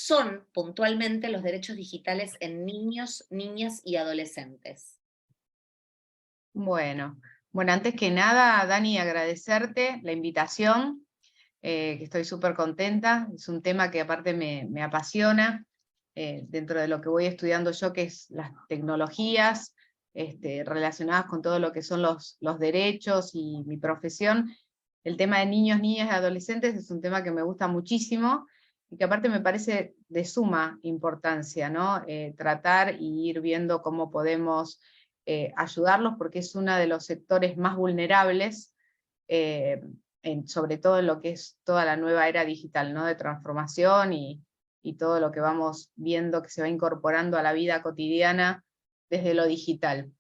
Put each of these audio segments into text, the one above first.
son puntualmente los derechos digitales en niños, niñas y adolescentes? Bueno, bueno, antes que nada, Dani, agradecerte la invitación, que estoy súper contenta. Es un tema que aparte me apasiona, dentro de lo que voy estudiando yo, que es las tecnologías relacionadas con todo lo que son los derechos y mi profesión. El tema de niños, niñas y adolescentes es un tema que me gusta muchísimo y que aparte me parece de suma importancia, ¿no? Tratar y ir viendo cómo podemos ayudarlos, porque es uno de los sectores más vulnerables, eh, sobre todo en lo que es toda la nueva era digital, ¿no? De transformación y todo lo que vamos viendo que se va incorporando a la vida cotidiana desde lo digital.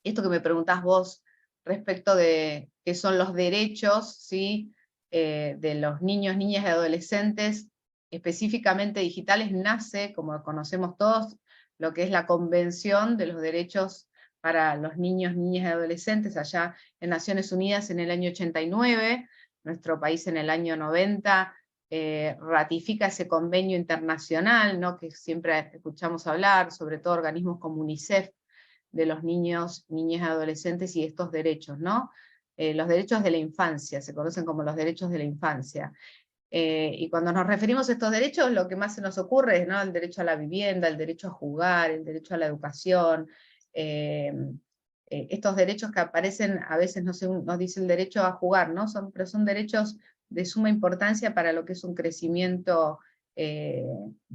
Esto que me preguntás vos respecto de qué son los derechos, ¿sí? De los niños, niñas y adolescentes, específicamente digitales, nace, como conocemos todos, lo que es la Convención de los Derechos para los Niños, Niñas y Adolescentes, allá en Naciones Unidas en el año 89, nuestro país en el año 90, ratifica ese convenio internacional, ¿no? Que siempre escuchamos hablar, sobre todo organismos como UNICEF, de los niños, niñas y adolescentes y estos derechos, ¿no? Los derechos de la infancia, se conocen como los derechos de la infancia. Y cuando nos referimos a estos derechos, lo que más se nos ocurre es, ¿no? El derecho a la vivienda, el derecho a jugar, el derecho a la educación, estos derechos que aparecen, a veces nos dice el derecho a jugar, ¿no? Pero son derechos de suma importancia para lo que es un crecimiento eh,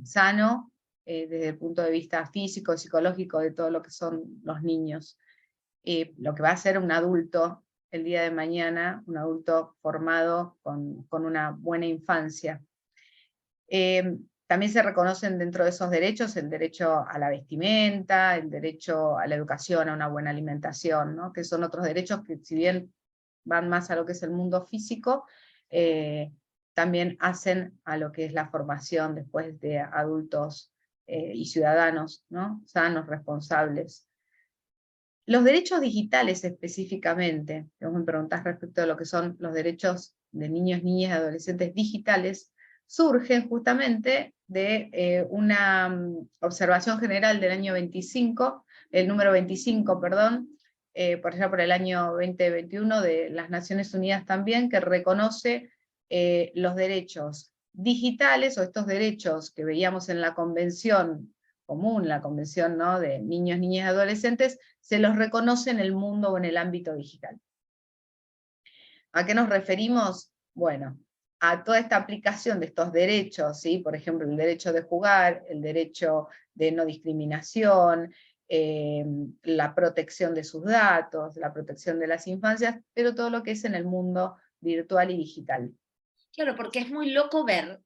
sano, desde el punto de vista físico, psicológico, de todo lo que son los niños. Lo que va a ser un adulto el día de mañana, un adulto formado con una buena infancia. También se reconocen dentro de esos derechos el derecho a la vestimenta, el derecho a la educación, a una buena alimentación, ¿no? Que son otros derechos que, si bien van más a lo que es el mundo físico, también hacen a lo que es la formación después de adultos y ciudadanos, ¿no? Sanos, responsables. Los derechos digitales específicamente, que vos me preguntás respecto a lo que son los derechos de niños, niñas y adolescentes digitales, surgen justamente de una observación general del año 25, el número 25, perdón, por allá por el año 2021 de las Naciones Unidas también, que reconoce los derechos digitales, o estos derechos que veíamos en la convención común, la convención, ¿no? De niños, niñas y adolescentes, se los reconoce en el mundo o en el ámbito digital. ¿A qué nos referimos? Bueno, a toda esta aplicación de estos derechos, ¿sí? Por ejemplo, el derecho de jugar, el derecho de no discriminación, la protección de sus datos, la protección de las infancias, pero todo lo que es en el mundo virtual y digital. Claro, porque es muy loco ver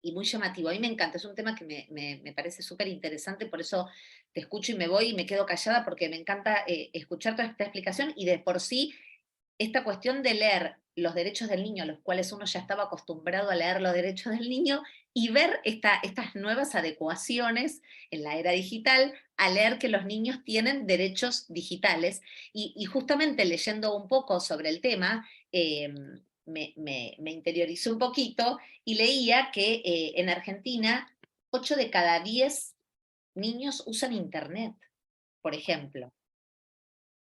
y muy llamativo. A mí me encanta, es un tema que me parece súper interesante, por eso te escucho y me voy y me quedo callada porque me encanta escuchar toda esta explicación y de por sí esta cuestión de leer los derechos del niño, a los cuales uno ya estaba acostumbrado a leer los derechos del niño, y ver estas nuevas adecuaciones en la era digital, a leer que los niños tienen derechos digitales. Y justamente leyendo un poco sobre el tema, me interioricé un poquito y leía que en Argentina 8 de cada 10 niños usan Internet, por ejemplo.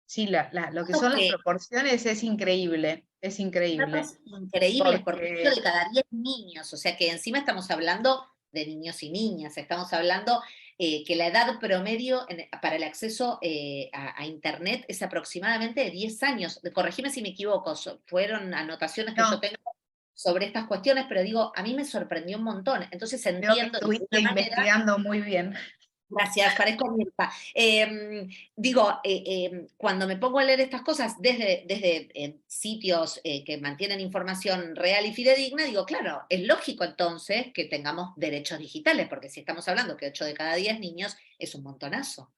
Sí, lo que Datos son las que proporciones es increíble, datos increíbles, porque 8 porque de cada 10 niños, o sea que encima estamos hablando de niños y niñas, estamos hablando que la edad promedio para el acceso a Internet es aproximadamente de 10 años. Corregime si me equivoco, fueron anotaciones que yo no, tengo sobre estas cuestiones, pero digo, a mí me sorprendió un montón. Entonces veo que entiendo de estuviste alguna manera. investigando muy bien. Gracias, parezco Mirta. Digo, cuando me pongo a leer estas cosas desde sitios que mantienen información real y fidedigna, digo, claro, es lógico entonces que tengamos derechos digitales, porque si estamos hablando que 8 de cada 10 niños es un montonazo.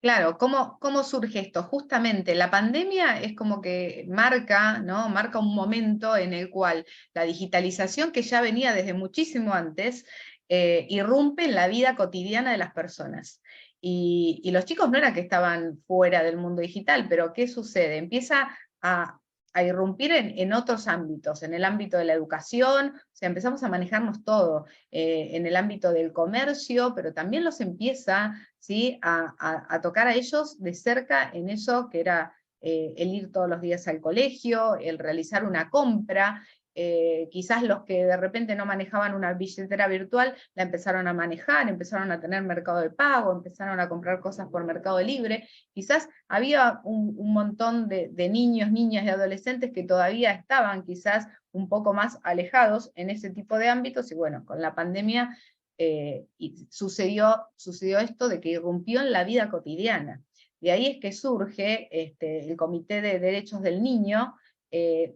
Claro, ¿cómo surge esto? Justamente la pandemia es como que marca, ¿no? Marca un momento en el cual la digitalización, que ya venía desde muchísimo antes, irrumpe en la vida cotidiana de las personas. Y los chicos no era que estaban fuera del mundo digital, pero ¿qué sucede? Empieza a a irrumpir en otros ámbitos, en el ámbito de la educación, o sea, empezamos a manejarnos todo, en el ámbito del comercio, pero también los empieza, ¿sí?, a tocar a ellos de cerca en eso que era el ir todos los días al colegio, el realizar una compra. Quizás los que de repente no manejaban una billetera virtual, la empezaron a manejar, empezaron a tener mercado de pago, empezaron a comprar cosas por Mercado Libre. Quizás había un montón de niños, niñas y adolescentes que todavía estaban quizás un poco más alejados en ese tipo de ámbitos, y bueno, con la pandemia y sucedió esto de que irrumpió en la vida cotidiana. De ahí es que surge el Comité de Derechos del Niño,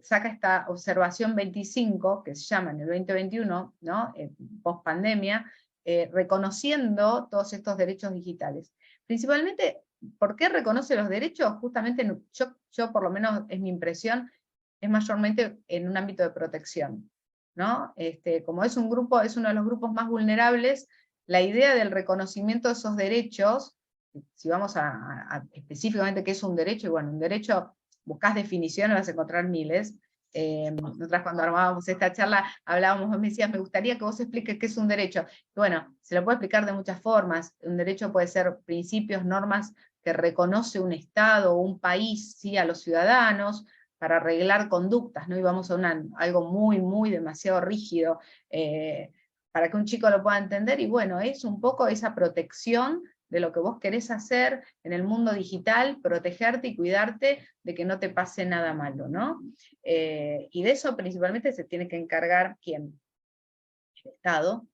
saca esta observación 25, que se llama en el 2021, ¿no?, post pandemia, reconociendo todos estos derechos digitales. Principalmente, ¿por qué reconoce los derechos? Justamente, yo por lo menos es mi impresión, es mayormente en un ámbito de protección, ¿no? Como es un grupo, es uno de los grupos más vulnerables, la idea del reconocimiento de esos derechos, si vamos específicamente qué es un derecho, y bueno, un derecho, buscás definiciones, vas a encontrar miles. Nosotras cuando armábamos esta charla hablábamos, vos me decías, me gustaría que vos expliques qué es un derecho. Bueno, se lo puede explicar de muchas formas. Un derecho puede ser principios, normas que reconoce un Estado o un país, ¿sí?, a los ciudadanos, para arreglar conductas, ¿no? Y vamos a algo muy, muy demasiado rígido, para que un chico lo pueda entender, y bueno, es un poco esa protección de lo que vos querés hacer en el mundo digital, protegerte y cuidarte de que no te pase nada malo, ¿no? Y de eso principalmente se tiene que encargar ¿quién? El Estado,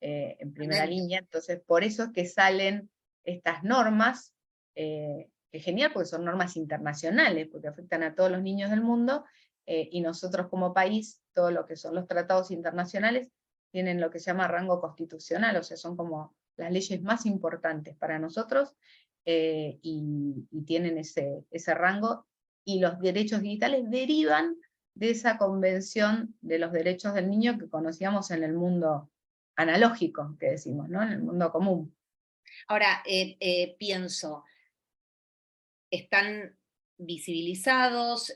en primera línea. Entonces por eso es que salen estas normas, que es genial porque son normas internacionales, porque afectan a todos los niños del mundo, y nosotros como país, todo lo que son los tratados internacionales, tienen lo que se llama rango constitucional, o sea, son como las leyes más importantes para nosotros, y tienen ese rango, y los derechos digitales derivan de esa convención de los derechos del niño que conocíamos en el mundo analógico, que decimos, ¿no?, en el mundo común. Ahora, pienso, están visibilizados,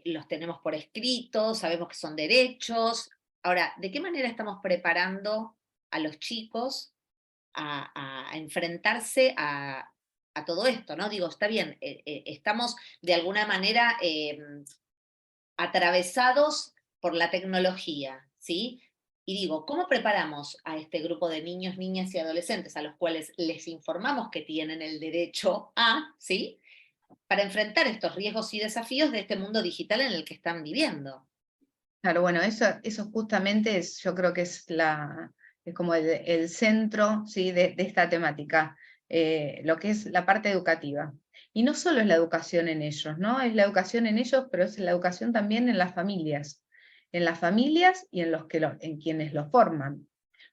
los tenemos por escrito, sabemos que son derechos. Ahora, ¿de qué manera estamos preparando a los chicos a enfrentarse a todo esto, ¿no? Digo, está bien, estamos de alguna manera atravesados por la tecnología, ¿sí? Y digo, ¿cómo preparamos a este grupo de niños, niñas y adolescentes a los cuales les informamos que tienen el derecho a, ¿sí?, para enfrentar estos riesgos y desafíos de este mundo digital en el que están viviendo? Claro, bueno, eso justamente yo creo que es como el centro, ¿sí?, de esta temática, lo que es la parte educativa. Y no solo es la educación en ellos, ¿no? Es la educación en ellos, pero es la educación también en las familias y en quienes los forman.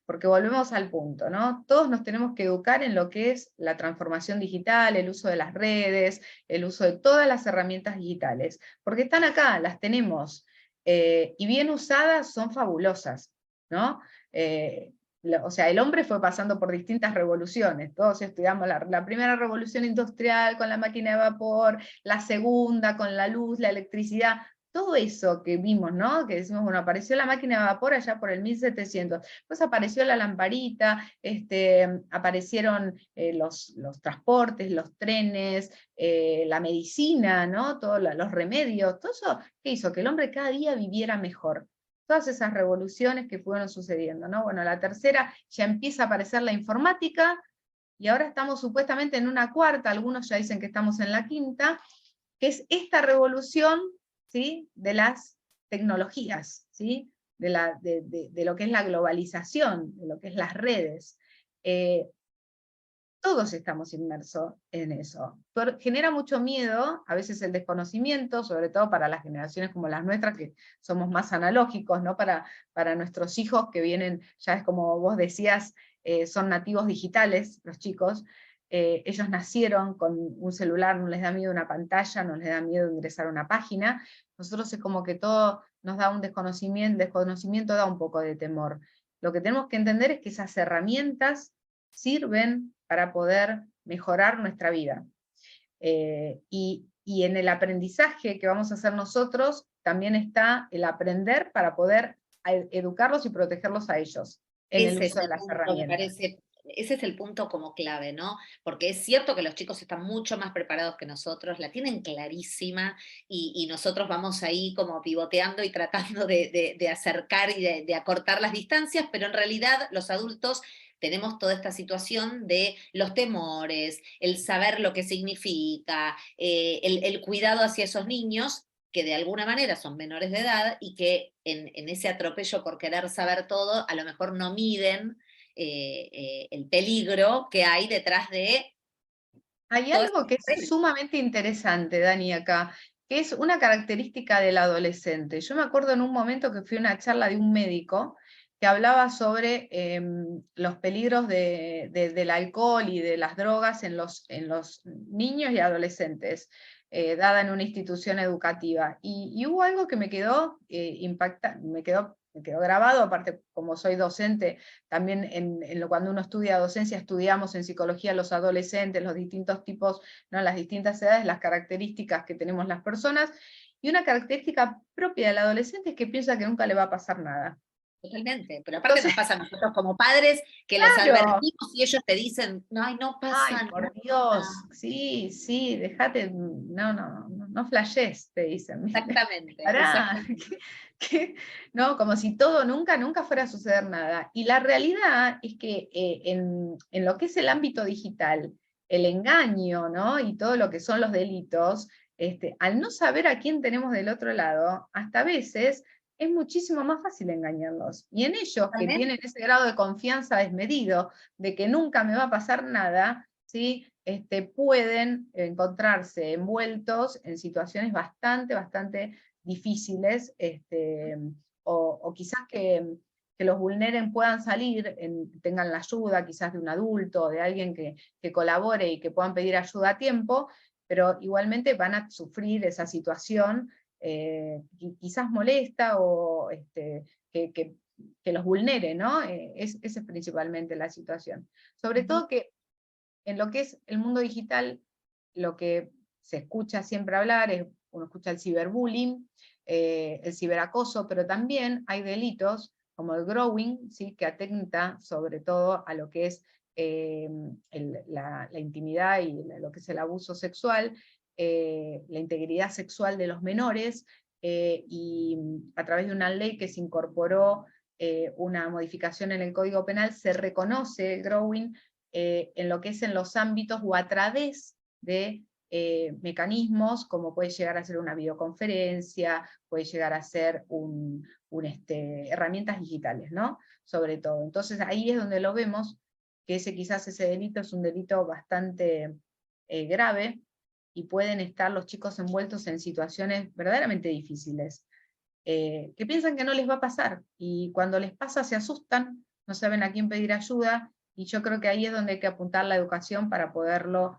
Porque volvemos al punto, ¿no? Todos nos tenemos que educar en lo que es la transformación digital, el uso de las redes, el uso de todas las herramientas digitales, porque están acá, las tenemos, y bien usadas son fabulosas, ¿no? O sea, el hombre fue pasando por distintas revoluciones, todos estudiamos la primera revolución industrial con la máquina de vapor, la segunda con la luz, la electricidad, todo eso que vimos, ¿no? Que decimos, bueno, apareció la máquina de vapor allá por el 1700, pues apareció la lamparita, aparecieron los transportes, los trenes, la medicina, ¿no?, todos los remedios, todo eso, ¿qué hizo? Que el hombre cada día viviera mejor. Todas esas revoluciones que fueron sucediendo, ¿no? Bueno, la tercera ya empieza a aparecer la informática, y ahora estamos supuestamente en una cuarta, algunos ya dicen que estamos en la quinta, que es esta revolución, ¿sí?, de las tecnologías, ¿sí?, de lo que es la globalización, de lo que es las redes. Todos estamos inmersos en eso. Genera mucho miedo, a veces el desconocimiento, sobre todo para las generaciones como las nuestras, que somos más analógicos, ¿no? Para nuestros hijos que vienen, ya es como vos decías, son nativos digitales, los chicos. Ellos nacieron con un celular, no les da miedo una pantalla, no les da miedo ingresar a una página. Nosotros es como que todo nos da un desconocimiento da un poco de temor. Lo que tenemos que entender es que esas herramientas sirven para poder mejorar nuestra vida. Y y en el aprendizaje que vamos a hacer nosotros, también está el aprender para poder educarlos y protegerlos a ellos en el Ese es uso de el las punto, me herramientas. parece, ese es el punto como clave, ¿no? Porque es cierto que los chicos están mucho más preparados que nosotros, la tienen clarísima y nosotros vamos ahí como pivoteando y tratando de acercar y de acortar las distancias, pero en realidad los adultos tenemos toda esta situación de los temores, el saber lo que significa, el cuidado hacia esos niños que de alguna manera son menores de edad y que en ese atropello por querer saber todo, a lo mejor no miden el peligro que hay detrás de Hay todo algo que es esto. sumamente interesante, Dani, acá, que es una característica del adolescente. Yo me acuerdo en un momento que fui a una charla de un médico que hablaba sobre los peligros del alcohol y de las drogas en los niños y adolescentes, dada en una institución educativa. Y hubo algo que me quedó me quedó grabado, aparte como soy docente, también cuando uno estudia docencia, estudiamos en psicología los adolescentes, los distintos tipos, ¿no? Las distintas edades, las características que tenemos las personas, y una característica propia del adolescente es que piensa que nunca le va a pasar nada. Totalmente, pero aparte Entonces, nos pasa a nosotros como padres que los claro, advertimos y ellos te dicen, no, ay, no ay, pasa por nada. Dios, sí, sí, déjate, no flashes, te dicen, ¿viste? Exactamente, Pará, exactamente. no, como si todo nunca fuera a suceder nada. Y la realidad es que en lo que es el ámbito digital, el engaño, ¿no? Y todo lo que son los delitos, al no saber a quién tenemos del otro lado, hasta a veces es muchísimo más fácil engañarlos. Y en ellos que tienen Totalmente. ese grado de confianza desmedido, de que nunca me va a pasar nada, ¿sí? Pueden encontrarse envueltos en situaciones bastante difíciles, o quizás que los vulneren, puedan salir, tengan la ayuda quizás de un adulto, de alguien que colabore y que puedan pedir ayuda a tiempo, pero igualmente van a sufrir esa situación, quizás molesta o que los vulnere, ¿no? Esa es principalmente la situación. Sobre Ujú. todo que en lo que es el mundo digital, lo que se escucha siempre hablar es, uno escucha el ciberbullying, el ciberacoso, pero también hay delitos como el growing, ¿sí? Que atenta sobre todo a lo que es la intimidad y lo que es el abuso sexual, la integridad sexual de los menores, y a través de una ley que se incorporó, una modificación en el Código Penal, se reconoce el growing en lo que es en los ámbitos o a través de mecanismos como puede llegar a ser una videoconferencia, puede llegar a ser herramientas digitales, ¿no? Sobre todo. Entonces ahí es donde lo vemos, que quizás ese delito es un delito bastante grave, y pueden estar los chicos envueltos en situaciones verdaderamente difíciles, que piensan que no les va a pasar, y cuando les pasa se asustan, no saben a quién pedir ayuda, y yo creo que ahí es donde hay que apuntar la educación para Claro,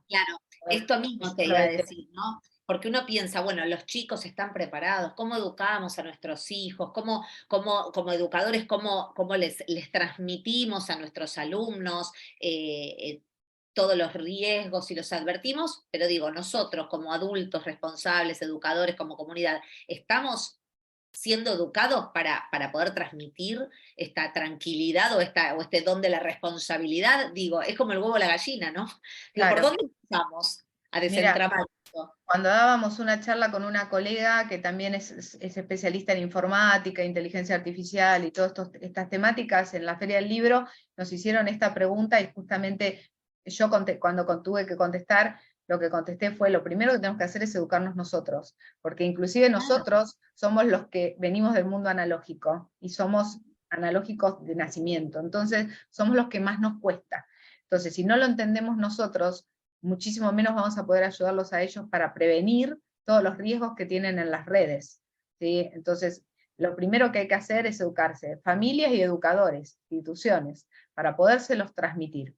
esto mismo te poderlo iba a detener. decir, ¿no? Porque uno piensa, bueno, los chicos están preparados, ¿cómo educamos a nuestros hijos? Como educadores, cómo les transmitimos a nuestros alumnos todos los riesgos y los advertimos? Pero digo, nosotros como adultos responsables, educadores, como comunidad, ¿estamos siendo educados para poder transmitir esta tranquilidad o este don de la responsabilidad? Digo, es como el huevo o la gallina, ¿no? Digo, ¿por Claro, dónde empezamos a mira, desentramar esto? cuando dábamos una charla con una colega que también es especialista en informática, inteligencia artificial y todas estas temáticas, en la Feria del Libro nos hicieron esta pregunta, y justamente yo cuando tuve que contestar, lo que contesté fue: lo primero que tenemos que hacer es educarnos nosotros, porque inclusive Claro, nosotros somos los que venimos del mundo analógico, y somos analógicos de nacimiento, entonces somos los que más nos cuesta. Entonces, si no lo entendemos nosotros, muchísimo menos vamos a poder ayudarlos a ellos para prevenir todos los riesgos que tienen en las redes, ¿sí? Entonces, lo primero que hay que hacer es educarse, familias y educadores, instituciones, para podérselos transmitir.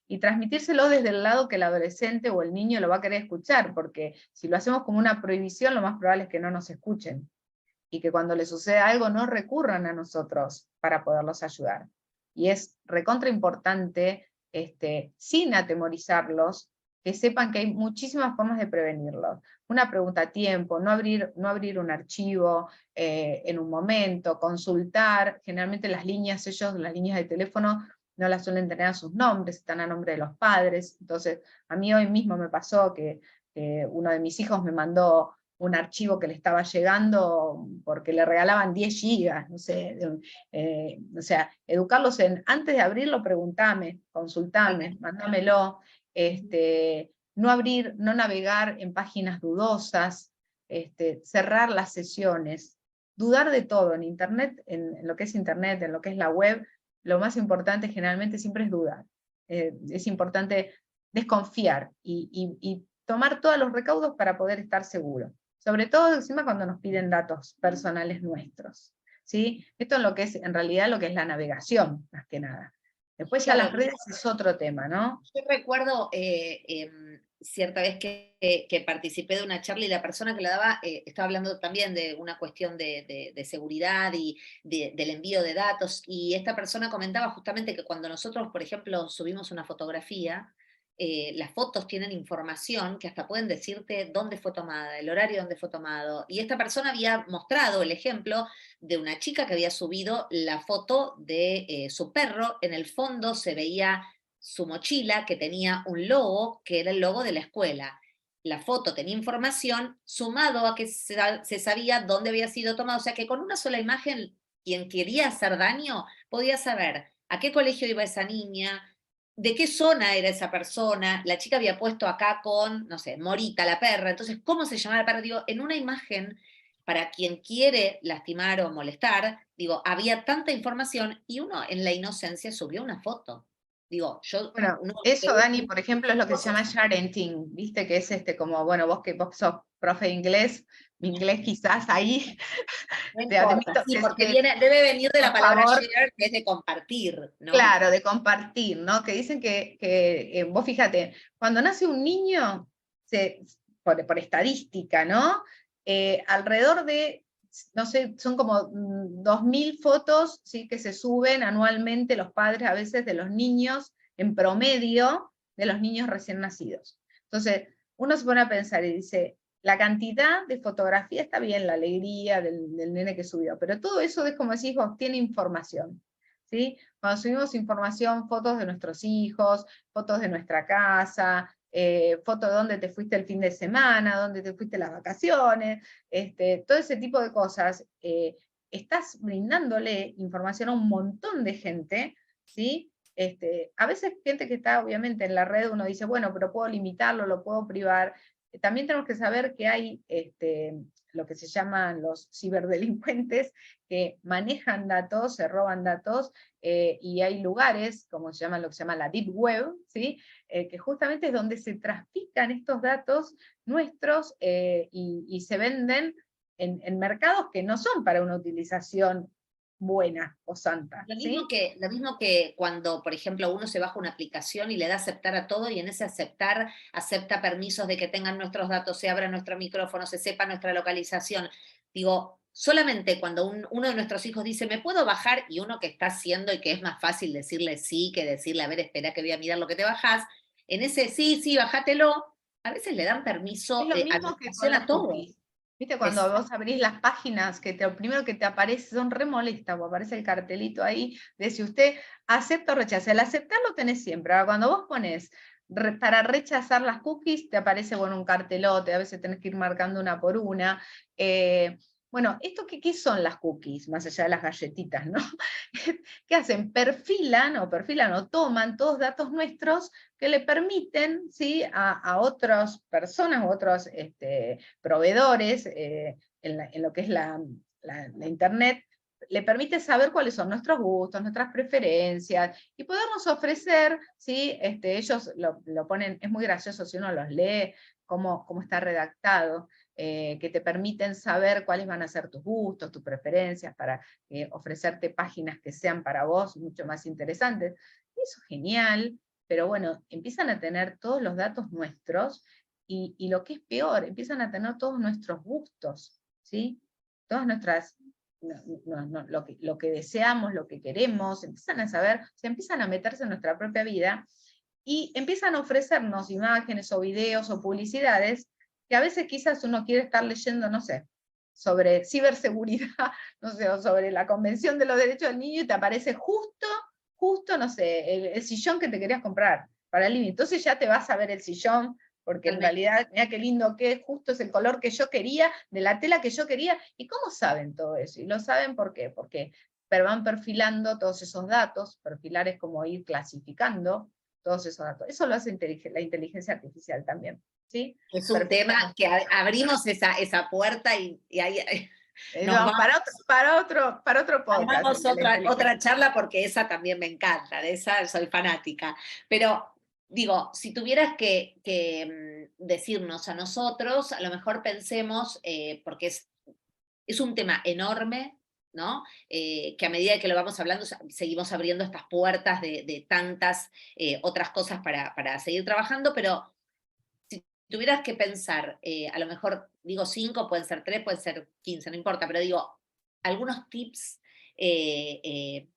Y transmitírselo desde el lado que el adolescente o el niño lo va a querer escuchar, porque si lo hacemos como una prohibición, lo más probable es que no nos escuchen, y que cuando les suceda algo no recurran a nosotros para poderlos ayudar. Y es recontra importante, sin atemorizarlos, que sepan que hay muchísimas formas de prevenirlo. Una pregunta a tiempo, no abrir un archivo en un momento, consultar, generalmente las líneas de teléfono, no las suelen tener a sus nombres, están a nombre de los padres. Entonces, a mí hoy mismo me pasó que uno de mis hijos me mandó un archivo que le estaba llegando porque le regalaban 10 gigas, no sé, o sea, educarlos antes de abrirlo, preguntame, consultame, mándamelo, no navegar en páginas dudosas, cerrar las sesiones, dudar de todo en Internet, en lo que es Internet, en lo que es la web, lo más importante generalmente siempre es dudar. Es importante desconfiar y tomar todos los recaudos para poder estar seguro. Sobre todo encima cuando nos piden datos personales nuestros. ¿Sí? Esto es lo que es, en realidad, lo que es la navegación, más que nada. Después ya Claro, las redes es otro tema, ¿no? yo recuerdo cierta vez que participé de una charla y la persona que la daba estaba hablando también de una cuestión de seguridad y del envío de datos, y esta persona comentaba justamente que cuando nosotros, por ejemplo, subimos una fotografía, las fotos tienen información que hasta pueden decirte dónde fue tomada, el horario donde fue tomado, y esta persona había mostrado el ejemplo de una chica que había subido la foto de su perro. En el fondo se veía su mochila que tenía un logo, que era el logo de la escuela. La foto tenía información sumado a que se sabía dónde había sido tomado, o sea que con una sola imagen, quien quería hacer daño podía saber a qué colegio iba esa niña, de qué zona era esa persona. La chica había puesto acá con, no sé, Morita, la perra, entonces, ¿cómo se llamaba la perra? Digo, en una imagen, para quien quiere lastimar o molestar, digo, había tanta información y uno en la inocencia subió una foto. Digo, Bueno, uno eso, ve Dani, por ejemplo, es lo que se llama sharenting, viste que es como, bueno, vos sos profe de inglés, mi inglés quizás ahí, no te importa, admito sí, porque que, debe venir de la por palabra favor, share, que es de compartir, ¿no? claro, de compartir, ¿no? Que dicen que vos fíjate, cuando nace un niño, por estadística, ¿no? Alrededor de, no sé, son como 2000 fotos, ¿sí? Que se suben anualmente los padres a veces de los niños, en promedio, de los niños recién nacidos. Entonces, uno se pone a pensar y dice, la cantidad de fotografía está bien, la alegría del nene que subió, pero todo eso es como decís vos, tiene información. ¿Sí? Cuando subimos información, fotos de nuestros hijos, fotos de nuestra casa, fotos de dónde te fuiste el fin de semana, dónde te fuiste las vacaciones, todo ese tipo de cosas, estás brindándole información a un montón de gente, ¿sí? A veces gente que está obviamente en la red, uno dice, bueno, pero puedo limitarlo, lo puedo privar. También tenemos que saber que hay lo que se llaman los ciberdelincuentes, que manejan datos, se roban datos, y hay lugares, como se llama lo que se llama la Deep Web, ¿sí? Que justamente es donde se trafican estos datos nuestros y se venden en mercados que no son para una utilización buena o santa, ¿sí? Lo mismo que cuando, por ejemplo, uno se baja una aplicación y le da a aceptar a todo, y en ese aceptar acepta permisos de que tengan nuestros datos, se abra nuestro micrófono, se sepa nuestra localización. Digo, solamente cuando uno de nuestros hijos dice, ¿me puedo bajar? Y uno que está haciendo y que es más fácil decirle sí que decirle, a ver, espera que voy a mirar lo que te bajás, en ese sí, sí, bájatelo, a veces le dan Es permiso, lo mismo que con habilitación a las todo. cookies. ¿Viste? Cuando Es, vos abrís las páginas, que lo primero que te aparece son re molestas, o aparece el cartelito ahí de si usted acepta o rechaza. El aceptar lo tenés siempre. Ahora, cuando vos pones para rechazar las cookies, te aparece, bueno, un cartelote, a veces tenés que ir marcando una por una. Bueno, ¿qué son las cookies? Más allá de las galletitas, ¿no? ¿Qué hacen? Perfilan o toman todos datos nuestros que le permiten, ¿sí? a otras personas u otros proveedores en lo que es la Internet, le permite saber cuáles son nuestros gustos, nuestras preferencias, y podernos ofrecer, ¿sí? Ellos lo ponen, es muy gracioso si uno los lee, cómo está redactado, que te permiten saber cuáles van a ser tus gustos, tus preferencias, para ofrecerte páginas que sean para vos mucho más interesantes. Eso es genial, pero bueno, empiezan a tener todos los datos nuestros, y lo que es peor, empiezan a tener todos nuestros gustos, ¿sí? Todas nuestras, lo que deseamos, lo que queremos, empiezan a saber, se empiezan a meterse en nuestra propia vida, y empiezan a ofrecernos imágenes o videos o publicidades que a veces quizás uno quiere estar leyendo, no sé, sobre ciberseguridad, no sé, o sobre la Convención de los Derechos del Niño, y te aparece justo, no sé, el sillón que te querías comprar para el living. Entonces ya te vas a ver el sillón, porque en realidad, mira qué lindo que es, justo es el color que yo quería, de la tela que yo quería. ¿Y cómo saben todo eso? Y lo saben ¿por qué? Porque van perfilando todos esos datos. Perfilar es como ir clasificando todos esos datos. Eso lo hace la inteligencia artificial también, ¿sí? Es un tema que abrimos esa puerta y ahí nos No, vamos. para otro podcast. Armamos otra charla porque esa también me encanta, de esa soy fanática. Pero digo, si tuvieras que decirnos a nosotros, a lo mejor pensemos, porque es un tema enorme, ¿no? Que a medida que lo vamos hablando, seguimos abriendo estas puertas de tantas otras cosas para seguir trabajando, pero si tuvieras que pensar, a lo mejor digo 5, pueden ser 3, pueden ser 15, no importa, pero digo, algunos tips eh, eh,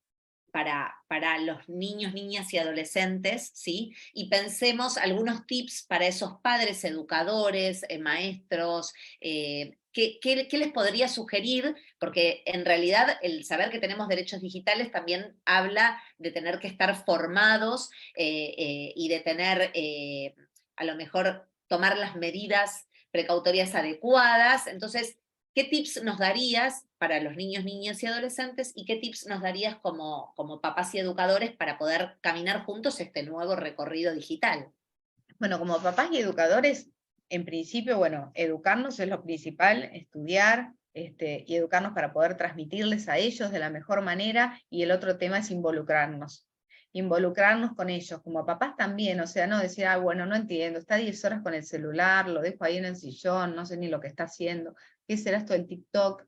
para los niños, niñas y adolescentes, ¿sí? Y pensemos algunos tips para esos padres, educadores, maestros, ¿qué les podría sugerir? Porque en realidad el saber que tenemos derechos digitales también habla de tener que estar formados y de tener, a lo mejor, tomar las medidas precautorias adecuadas. Entonces, ¿qué tips nos darías para los niños, niñas y adolescentes y qué tips nos darías como papás y educadores para poder caminar juntos este nuevo recorrido digital? Bueno, como papás y educadores, en principio, bueno, educarnos es lo principal, estudiar, y educarnos para poder transmitirles a ellos de la mejor manera, y el otro tema es involucrarnos con ellos, como papás también, o sea, no decir, bueno, no entiendo, está 10 horas con el celular, lo dejo ahí en el sillón, no sé ni lo que está haciendo, ¿qué será esto del TikTok?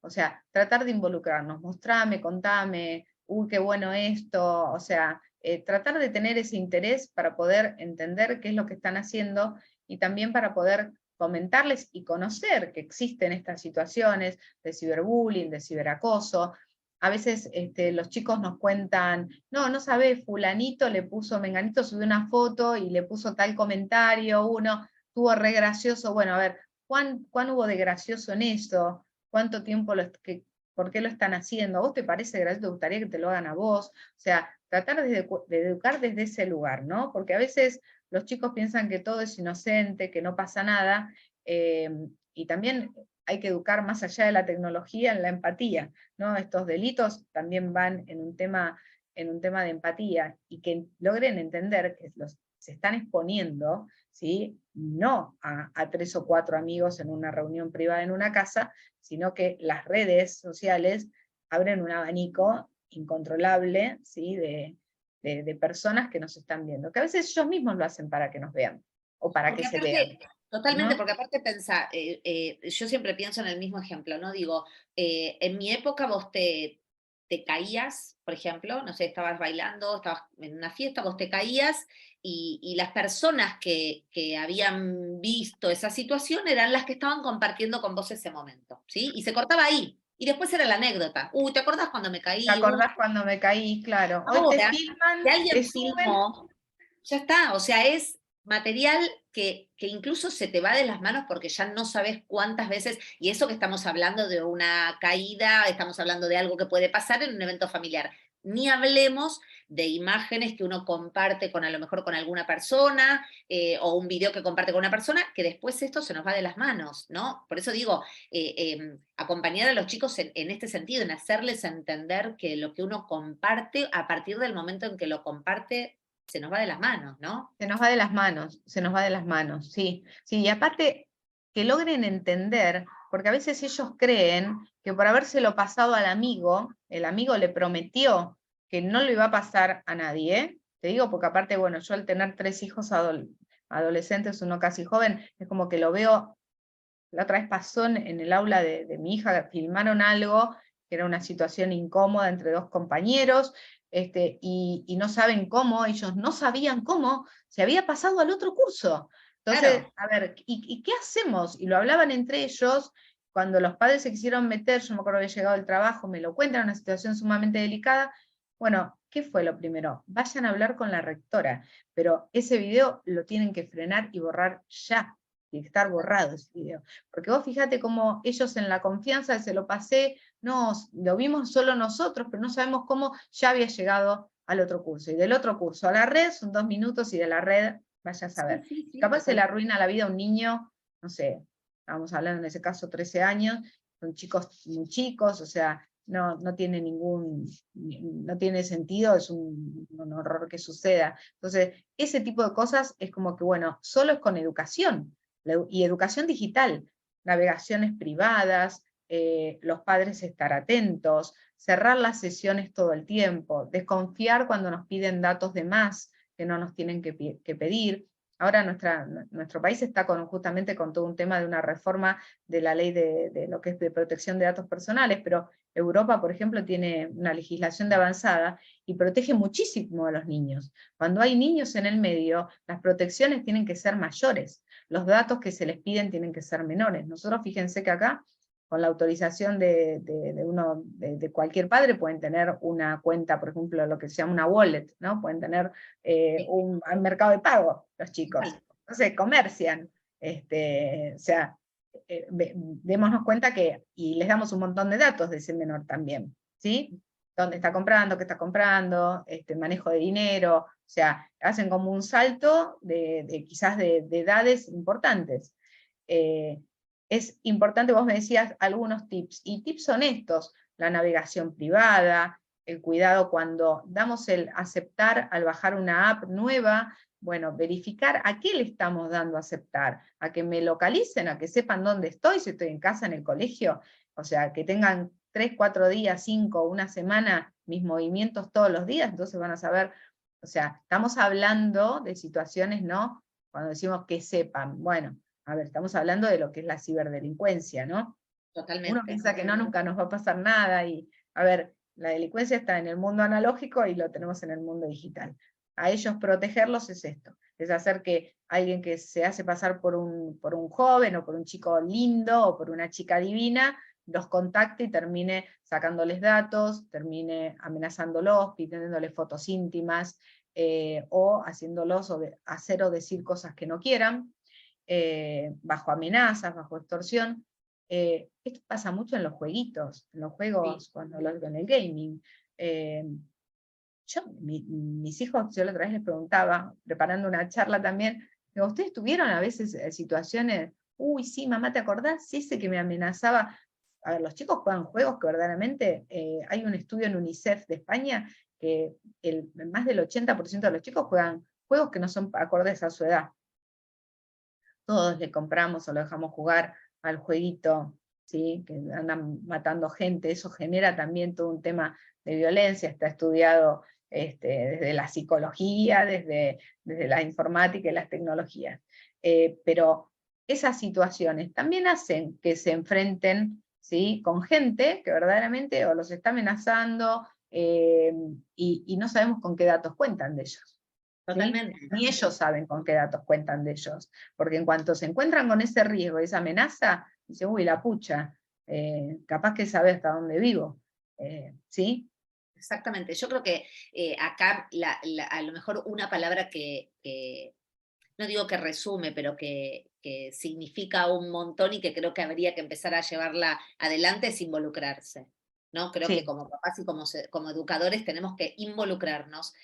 O sea, tratar de involucrarnos, mostrame, contame, qué bueno esto, o sea, tratar de tener ese interés para poder entender qué es lo que están haciendo y también para poder comentarles y conocer que existen estas situaciones de ciberbullying, de ciberacoso. A veces los chicos nos cuentan, no sabés, fulanito le puso, menganito subió una foto y le puso tal comentario, uno estuvo re gracioso. Bueno, a ver, ¿cuán hubo de gracioso en eso? ¿Cuánto tiempo por qué lo están haciendo? ¿A vos te parece gracioso? ¿Te gustaría que te lo hagan a vos? O sea, tratar de educar desde ese lugar, ¿no? Porque a veces los chicos piensan que todo es inocente, que no pasa nada, y también hay que educar más allá de la tecnología en la empatía, ¿no? Estos delitos también van en un tema de empatía, y que logren entender que se están exponiendo, ¿sí? No a 3 o 4 amigos en una reunión privada en una casa, sino que las redes sociales abren un abanico incontrolable, ¿sí? de personas que nos están viendo, que a veces ellos mismos lo hacen para que nos vean, o para que Porque se vean, aparte, totalmente, ¿no? porque aparte pensá, yo siempre pienso en el mismo ejemplo, ¿no? Digo, en mi época vos te caías, por ejemplo, no sé, estabas bailando, estabas en una fiesta, vos te caías y las personas que habían visto esa situación eran las que estaban compartiendo con vos ese momento, ¿sí? Y se cortaba ahí. Y después era la anécdota. Uy, ¿te acordás cuando me ¿Te caí? Uy, acordás cuando me caí? Claro. Hoy te ahora, si filman, te alguien suben. filmó, ya está, o sea, es material que incluso se te va de las manos porque ya no sabes cuántas veces, y eso que estamos hablando de una caída, estamos hablando de algo que puede pasar en un evento familiar. Ni hablemos de imágenes que uno comparte con a lo mejor con alguna persona, o un video que comparte con una persona, que después esto se nos va de las manos, ¿no? Por eso digo, acompañar a los chicos en este sentido, en hacerles entender que lo que uno comparte, a partir del momento en que lo comparte, se nos va de las manos, ¿no? Se nos va de las manos, se nos va de las manos, sí. Sí, y aparte que logren entender, porque a veces ellos creen que por habérselo pasado al amigo, el amigo le prometió que no lo iba a pasar a nadie, ¿eh? Te digo porque aparte, bueno, yo al tener 3 hijos adolescentes, uno casi joven, es como que lo veo. La otra vez pasó en el aula de mi hija, filmaron algo, que era una situación incómoda entre 2 compañeros, y no saben cómo, ellos no sabían cómo, se había pasado al otro curso. Entonces, Claro. a ver, ¿y qué hacemos? Y lo hablaban entre ellos, cuando los padres se quisieron meter, yo me acuerdo que había llegado del trabajo, me lo cuentan, una situación sumamente delicada. Bueno, ¿qué fue lo primero? Vayan a hablar con la rectora, pero ese video lo tienen que frenar y borrar ya. Tiene que estar borrado ese video. Porque vos fíjate cómo ellos en la confianza se lo pasé, no, lo vimos solo nosotros, pero no sabemos cómo ya había llegado al otro curso. Y del otro curso a la red son 2 minutos y de la red vaya a saber. Sí, sí, sí, Capaz se le total. arruina la vida a un niño, no sé, estamos hablando en ese caso 13 años, son chicos muy chicos, o sea, no tiene no tiene sentido, es un horror que suceda. Entonces, ese tipo de cosas es como que, bueno, solo es con educación, y educación digital, navegaciones privadas, los padres estar atentos, cerrar las sesiones todo el tiempo, desconfiar cuando nos piden datos de más que no nos tienen que pedir. Ahora nuestro país está justamente con todo un tema de una reforma de la ley de lo que es de protección de datos personales, pero Europa, por ejemplo, tiene una legislación de avanzada y protege muchísimo a los niños. Cuando hay niños en el medio, las protecciones tienen que ser mayores, los datos que se les piden tienen que ser menores. Nosotros fíjense que acá, con la autorización de cualquier padre, pueden tener una cuenta, por ejemplo, lo que se llama una wallet, ¿no? Pueden tener Sí, un mercado de pago los chicos. total. Entonces comercian. O sea, démonos cuenta que, y les damos un montón de datos de ese menor también, ¿sí? Dónde está comprando, qué está comprando, manejo de dinero, o sea, hacen como un salto quizás de edades importantes. Es importante, vos me decías algunos tips, y tips son estos: la navegación privada, el cuidado cuando damos el aceptar al bajar una app nueva, bueno, verificar a qué le estamos dando a aceptar, a que me localicen, a que sepan dónde estoy, si estoy en casa, en el colegio, o sea, que tengan 3, 4 días, 5, una semana, mis movimientos todos los días, entonces van a saber, o sea, estamos hablando de situaciones, ¿no? Cuando decimos que sepan, bueno, a ver, estamos hablando de lo que es la ciberdelincuencia, ¿no? Uno Totalmente. piensa que no, nunca nos va a pasar nada, y, a ver, la delincuencia está en el mundo analógico y lo tenemos en el mundo digital. A ellos protegerlos es esto, es hacer que alguien que se hace pasar por un joven o por un chico lindo o por una chica divina, los contacte y termine sacándoles datos, termine amenazándolos, pidiéndoles fotos íntimas, o haciéndolos hacer o decir cosas que no quieran, bajo amenazas, bajo extorsión. Esto pasa mucho en los jueguitos, en los Sí. juegos, en el gaming. Eh, mis hijos, yo la otra vez les preguntaba, preparando una charla también, digo, ¿ustedes tuvieron a veces situaciones, uy, sí, mamá, ¿te acordás? Sí, ese que me amenazaba. A ver, los chicos juegan juegos que verdaderamente, hay un estudio en UNICEF de España, que más del 80% de los chicos juegan juegos que no son acordes a su edad. Todos le compramos o lo dejamos jugar al jueguito, ¿sí? Que andan matando gente, eso genera también todo un tema de violencia, está estudiado desde la psicología, desde la informática y las tecnologías. Pero esas situaciones también hacen que se enfrenten, ¿sí? Con gente que verdaderamente o los está amenazando, y no sabemos con qué datos cuentan de ellos. ¿Sí? Totalmente. Ni ellos saben con qué datos cuentan de ellos, porque en cuanto se encuentran con ese riesgo, esa amenaza, dicen, uy, la pucha, capaz que sabe hasta dónde vivo. ¿Sí? Exactamente. Yo creo que acá a lo mejor una palabra que no digo que resume, pero que significa un montón y que creo que habría que empezar a llevarla adelante es involucrarse. ¿No? Creo que Sí, como papás y como educadores tenemos que involucrarnos,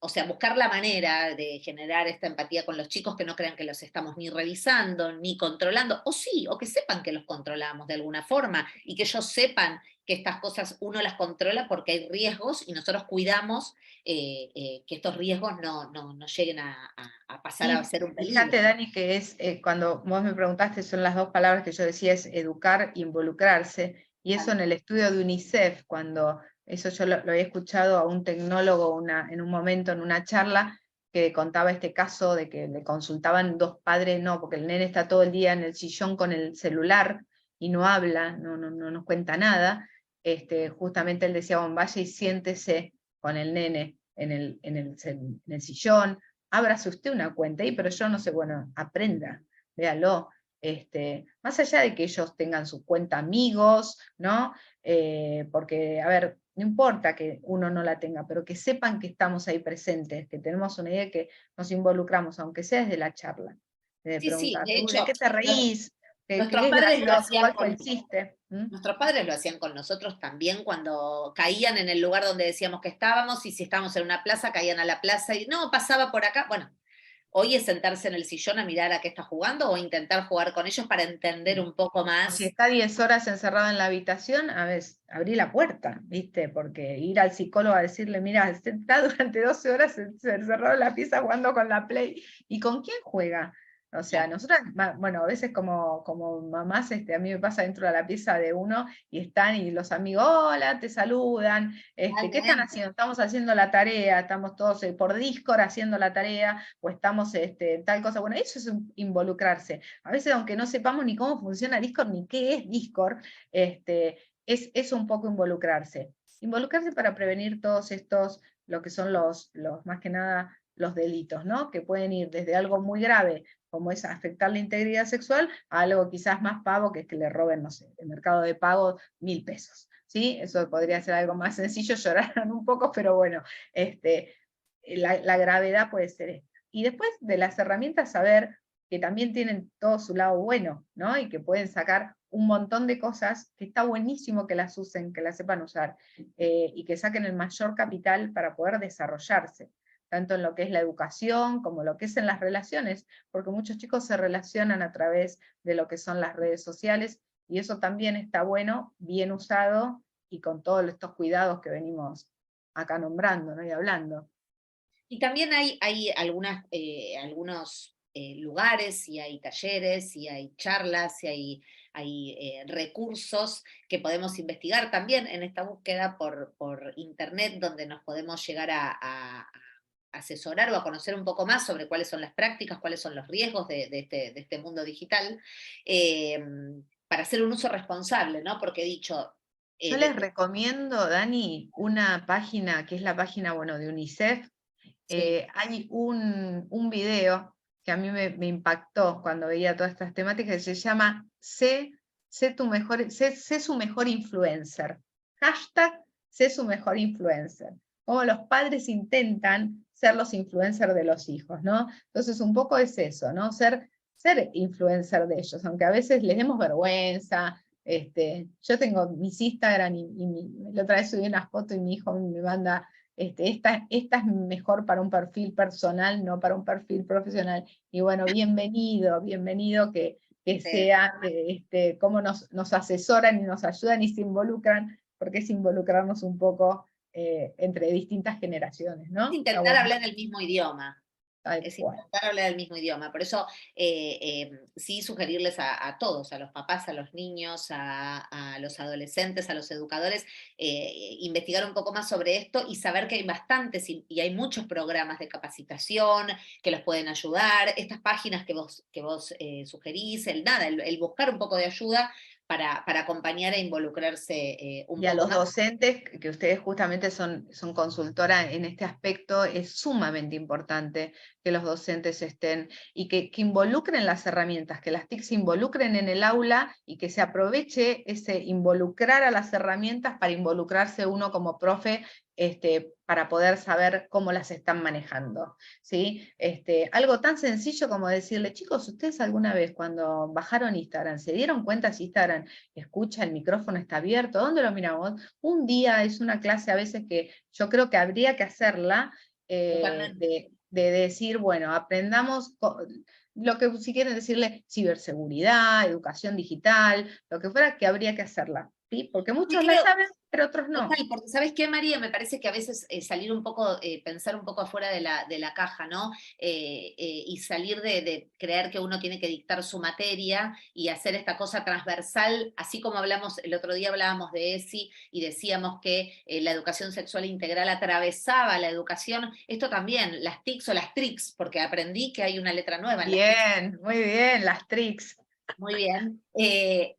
o sea, buscar la manera de generar esta empatía con los chicos, que no crean que los estamos ni revisando, ni controlando, o sí, o que sepan que los controlamos de alguna forma, y que ellos sepan que estas cosas uno las controla porque hay riesgos y nosotros cuidamos que estos riesgos no lleguen a pasar a y ser un fíjate, peligro. Dani, que es, cuando vos me preguntaste, son las dos palabras que yo decía, es educar e involucrarse, y eso en el estudio de UNICEF, cuando eso yo lo había escuchado a un tecnólogo en un momento, en una charla, que contaba este caso de que le consultaban dos padres, no, porque el nene está todo el día en el sillón con el celular y no habla, no nos cuenta nada. Justamente él decía, bueno, vaya y siéntese con el nene en el sillón, ábrase usted una cuenta ahí, pero yo no sé, bueno, aprenda, véalo. más allá de que ellos tengan su cuenta amigos, ¿no? Porque, a ver, no importa que uno no la tenga, pero que sepan que estamos ahí presentes, que tenemos una idea, que nos involucramos, aunque sea desde la charla, de Sí, sí, preguntar, de uy, ¿de hecho, qué te reís? ¿Qué nuestros es padres lo gracioso? hacían ¿Cuál fue el con chiste? ¿Mm? Nuestros padres lo hacían con nosotros también cuando caían en el lugar donde decíamos que estábamos, y si estábamos en una plaza, caían a la plaza y no, pasaba por acá. Bueno, hoy es sentarse en el sillón a mirar a qué está jugando o intentar jugar con ellos para entender un poco O si más. está 10 horas encerrado en la habitación, a ver, abrí la puerta, ¿viste? Porque ir al psicólogo a decirle, mira, está durante 12 horas encerrado en la pieza jugando con la Play, ¿y con quién juega? O sea, nosotras, bueno, a veces como mamás, a mí me pasa dentro de la pieza de uno y están y los amigos, hola, te saludan, ¿qué están haciendo? Estamos haciendo la tarea, estamos todos por Discord haciendo la tarea, o estamos tal cosa. Bueno, eso es involucrarse. A veces, aunque no sepamos ni cómo funciona Discord, ni qué es Discord, es un poco involucrarse. Involucrarse para prevenir todos estos, lo que son más que nada, los delitos, ¿no? Que pueden ir desde algo muy grave, como es afectar la integridad sexual, a algo quizás más pavo, que es que le roben, no sé, el mercado de pago 1.000 pesos. ¿Sí? Eso podría ser algo más sencillo, llorarán un poco, pero bueno, la gravedad puede ser esta. Y después de las herramientas, saber que también tienen todo su lado bueno, ¿no? Y que pueden sacar un montón de cosas que está buenísimo que las usen, que las sepan usar, y que saquen el mayor capital para poder desarrollarse, tanto en lo que es la educación como lo que es en las relaciones, porque muchos chicos se relacionan a través de lo que son las redes sociales, y eso también está bueno, bien usado, y con todos estos cuidados que venimos acá nombrando, ¿no? Y hablando. Y también hay algunos lugares, y hay talleres, y hay charlas, y hay recursos que podemos investigar también en esta búsqueda por internet, donde nos podemos llegar a asesorar o a conocer un poco más sobre cuáles son las prácticas, cuáles son los riesgos de este mundo digital, eh, para hacer un uso responsable, ¿no? Porque he dicho, Yo les recomiendo, Dani, una página que es la página, bueno, de UNICEF. sí, Hay un video que a mí me impactó cuando veía todas estas temáticas, que se llama sé su mejor influencer. Hashtag sé su mejor influencer. Como los padres intentan ser los influencers de los hijos, ¿no? Entonces un poco es eso, ¿no? Ser influencer de ellos, aunque a veces les demos vergüenza. Yo tengo mis Instagram la otra vez subí una foto y mi hijo me manda, esta es mejor para un perfil personal, no para un perfil profesional. Y bueno, bienvenido que sea, cómo nos asesoran y nos ayudan y se involucran, porque es involucrarnos un poco entre distintas generaciones, es ¿no? Está intentar bueno, hablar el mismo idioma. tal Es cual. intentar hablar el mismo idioma. Por eso, sí sugerirles a todos, a los papás, a los niños, a los adolescentes, a los educadores, investigar un poco más sobre esto y saber que hay bastantes y hay muchos programas de capacitación que los pueden ayudar. Estas páginas que vos sugerís, el buscar un poco de ayuda para acompañar e involucrarse un Y a poco los más. docentes, que ustedes justamente son consultora en este aspecto, es sumamente importante que los docentes estén y que involucren las herramientas, que las TIC se involucren en el aula y que se aproveche ese involucrar a las herramientas para involucrarse uno como profe, para poder saber cómo las están manejando, ¿sí? Algo tan sencillo como decirle, chicos, ¿ustedes alguna vez cuando bajaron Instagram se dieron cuenta si Instagram escucha, el micrófono está abierto? ¿Dónde lo miramos? Un día es una clase a veces que yo creo que habría que hacerla, Totalmente. de decir, bueno, aprendamos lo que si quieren decirle ciberseguridad, educación digital, lo que fuera, que habría que hacerla, ¿sí? Porque Porque muchos la creo, saben, pero otros no. Total, porque ¿sabes qué, María? Me parece que a veces salir un poco, pensar un poco afuera de la caja, ¿no? Y salir de creer que uno tiene que dictar su materia y hacer esta cosa transversal, así como hablamos, el otro día hablábamos de ESI y decíamos que la educación sexual integral atravesaba la educación, esto también, las TICs o las TRICs, porque aprendí que hay una letra nueva en las TICs. Bien, muy bien, las tricks. Muy bien.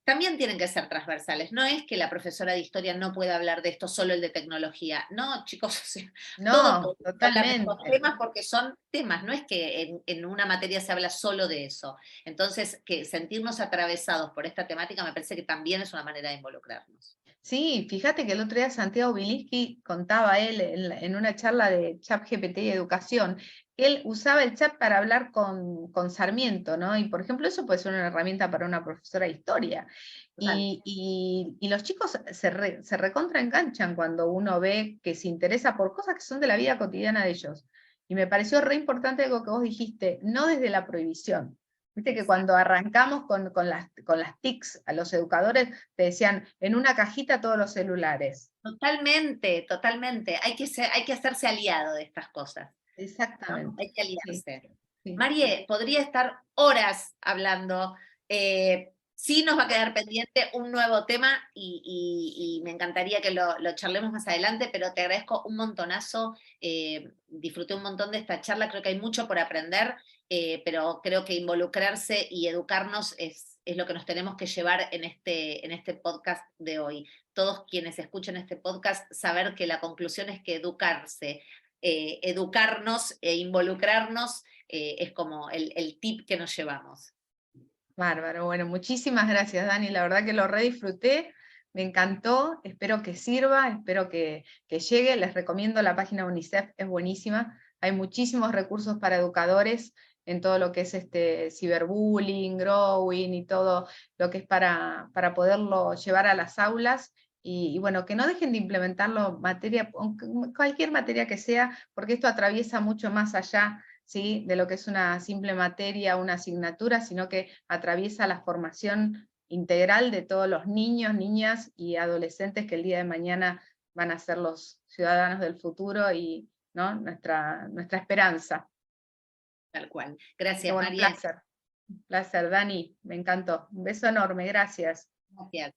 También tienen que ser transversales. No es que la profesora de historia no pueda hablar de esto, solo el de tecnología. No, chicos, o sea, todos No, podemos hablar de estos totalmente. temas porque son temas, no es que en una materia se habla solo de eso. Entonces, que sentirnos atravesados por esta temática me parece que también es una manera de involucrarnos. Sí, fíjate que el otro día Santiago Bilinsky contaba él en una charla de ChatGPT y educación, que él usaba el chat para hablar con Sarmiento, ¿no? Y por ejemplo, eso puede ser una herramienta para una profesora de historia. Total. Y los chicos se recontra enganchan cuando uno ve que se interesa por cosas que son de la vida cotidiana de ellos. Y me pareció re importante algo que vos dijiste, no desde la prohibición. Viste que Exacto. cuando arrancamos con las TICs a los educadores, te decían, en una cajita todos los celulares. Totalmente, totalmente. Hay que hacerse aliado de estas cosas, ¿no? Exactamente. Hay que Sí, aliarse. sí. Marie, podría estar horas hablando. Sí nos va a quedar pendiente un nuevo tema y me encantaría que lo charlemos más adelante, pero te agradezco un montonazo. Disfruté un montón de esta charla, creo que hay mucho por aprender, pero creo que involucrarse y educarnos es lo que nos tenemos que llevar en este podcast de hoy. Todos quienes escuchen este podcast, saber que la conclusión es que educarse, educarnos e involucrarnos es como el tip que nos llevamos. Bárbaro. Bueno, muchísimas gracias, Dani. La verdad que lo re disfruté. Me encantó. Espero que sirva, espero que llegue. Les recomiendo la página de UNICEF, es buenísima. Hay muchísimos recursos para educadores en todo lo que es ciberbullying, growing y todo lo que es para poderlo llevar a las aulas. Y bueno, que no dejen de implementarlo cualquier materia que sea, porque esto atraviesa mucho más allá, ¿sí?, de lo que es una simple materia, una asignatura, sino que atraviesa la formación integral de todos los niños, niñas y adolescentes que el día de mañana van a ser los ciudadanos del futuro y, ¿no?, nuestra esperanza. Tal cual. Gracias, Bueno, María. un placer, Dani, me encantó. Un beso enorme, gracias. Gracias.